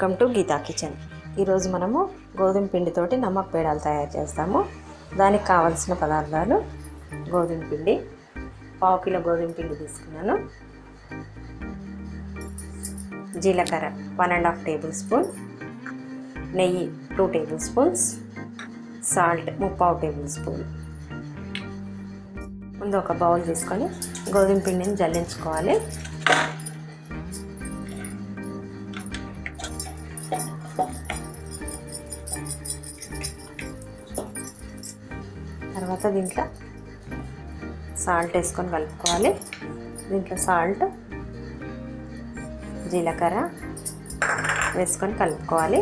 Welcome to Gita kitchen. ఈరోజు మనము గోధుమ పిండితోటి నమక్ పేడాలు తయారు చేస్తాము. దానికి కావాల్సిన పదార్థాలు: గోధుమ పిండి, 1/2 కిలో గోధుమ పిండి తీసుకున్నాను, జీలకర్ర 1.5 టేబుల్ స్పూన్, నెయ్యి 2 table spoons, salt 3/4 table spoon. ముందు ఒక బౌల్ తీసుకొని గోధుమ పిండిని జల్లించుకోవాలి. తర్వాత దీంట్లో సాల్ట్ వేసుకొని కలుపుకోవాలి. దీంట్లో సాల్ట్, జీలకర్ర వేసుకొని కలుపుకోవాలి.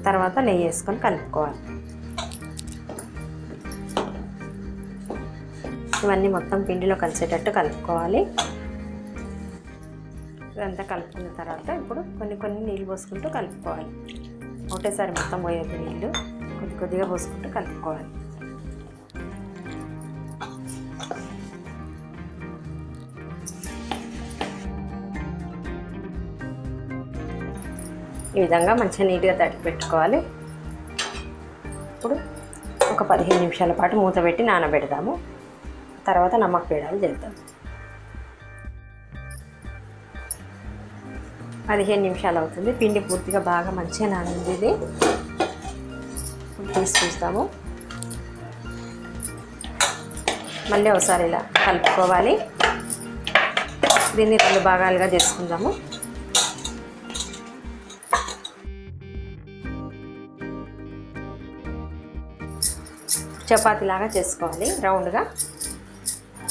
తర్వాత నెయ్యి వేసుకొని కలుపుకోవాలి. ఇవన్నీ మొత్తం పిండిలో కలిసేటట్టు కలుపుకోవాలి. ఇదంతా కలుపుకున్న తర్వాత ఇప్పుడు కొన్ని నీళ్ళు పోసుకుంటూ కలుపుకోవాలి. ఒకటేసారి మొత్తం పోయేది నీళ్ళు, కొద్దిగా పోసుకుంటూ కలుపుకోవాలి. ఈ విధంగా మంచిగా నీట్గా తడిపి పెట్టుకోవాలి. ఇప్పుడు ఒక 15 నిమిషాల పాటు మూత పెట్టి నానబెడదాము. తర్వాత నమక్ పేడాలు చేద్దాం. 15 నిమిషాలు అవుతుంది. పిండి పూర్తిగా బాగా మంచిగా నానింది. ఇది తీసి చూస్తాము. మళ్ళీ ఒకసారి ఇలా కలుపుకోవాలి. దీన్ని 2 భాగాలుగా చేసుకుందాము. చపాతీలాగా చేసుకోవాలి రౌండ్గా.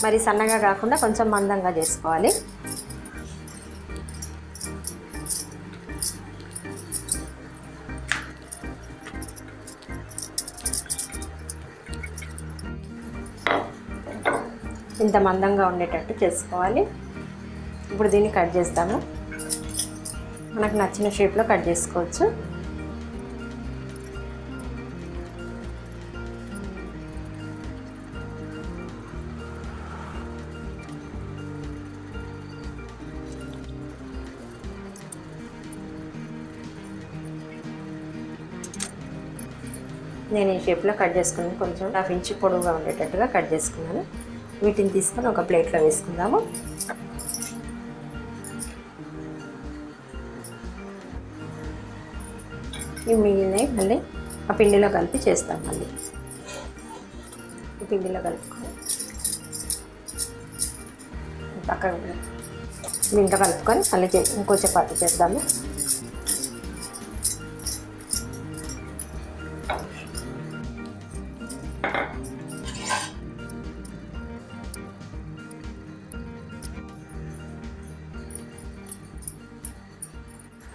మరి సన్నగా కాకుండా కొంచెం మందంగా చేసుకోవాలి. ఇంత మందంగా ఉండేటట్టు చేసుకోవాలి. ఇప్పుడు దీన్ని కట్ చేస్తాము. మనకు నచ్చిన షేప్లో కట్ చేసుకోవచ్చు. నేను ఈ షేప్లో కట్ చేసుకున్నాను. కొంచెం 1/2 ఇంచ్ పొడవుగా ఉండేటట్టుగా కట్ చేసుకున్నాను. వీటిని తీసుకొని ఒక ప్లేట్లో వేసుకుందాము. ఇవి మిగిలినవి మళ్ళీ ఆ పిండిలో కలిపి చేస్తాం. మళ్ళీ ఈ పిండిలో కలుపుకొని పక్కన దీంట్లో కలుపుకొని మళ్ళీ ఇంకో చపాతీ చేద్దాము.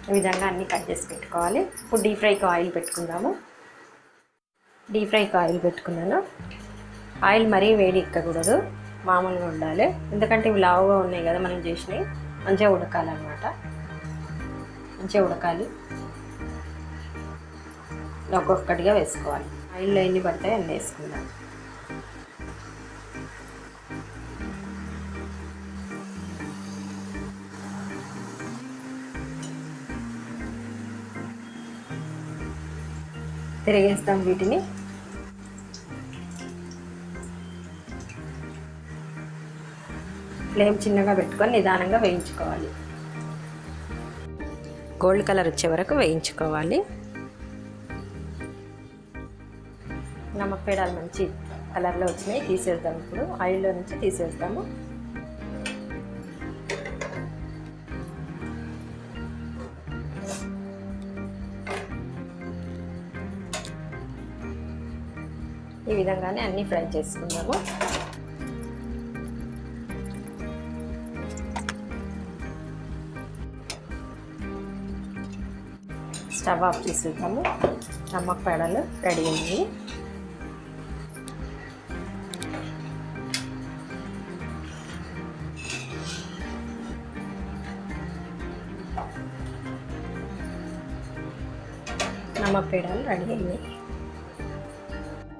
ఈ విధంగా అన్నీ కట్ చేసి పెట్టుకోవాలి. ఇప్పుడు డీప్ ఫ్రైకి ఆయిల్ పెట్టుకుందాము. డీప్ ఫ్రైకి ఆయిల్ పెట్టుకున్నాను. ఆయిల్ మరీ వేడి ఎక్కకూడదు, మామూలుగా ఉండాలి. ఎందుకంటే ఇవి లావుగా ఉన్నాయి కదా మనం చేసినవి, మంచిగా ఉడకాలన్నమాట. మంచిగా ఉడకాలి. ఒక్కొక్కటిగా వేసుకోవాలి. ఆయిల్లో ఎన్ని పడతాయి అన్నీ వేసుకుందాం. తిరిగేస్తాం వీటిని. ఫ్లేమ్ చిన్నగా పెట్టుకొని నిదానంగా వేయించుకోవాలి. గోల్డ్ కలర్ వచ్చే వరకు వేయించుకోవాలి. నమక్ పేడాలు మంచి కలర్లో వచ్చినాయి. తీసేద్దాం. ఇప్పుడు ఆయిల్లో నుంచి తీసేస్తాము. ఈ విధంగానే అన్నీ ఫ్రై చేసుకుందాము. స్టవ్ ఆఫ్ చేసేద్దాము. నమక్ పేడాలు రెడీ అయ్యాయి. నమక్ పేడాలు రెడీ అయ్యాయి.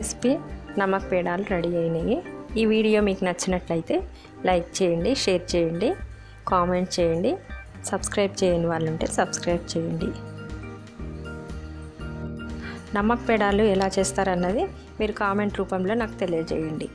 రెసిపీ నమక్ పేడాలు రెడీ అయినాయి. ఈ వీడియో మీకు నచ్చినట్లయితే లైక్ చేయండి, షేర్ చేయండి, కామెంట్ చేయండి. సబ్స్క్రైబ్ చేయని వాళ్ళు ఉంటే సబ్స్క్రైబ్ చేయండి. నమక్ పెడాలు ఎలా చేస్తారన్నది మీరు కామెంట్ రూపంలో నాకు తెలియజేయండి.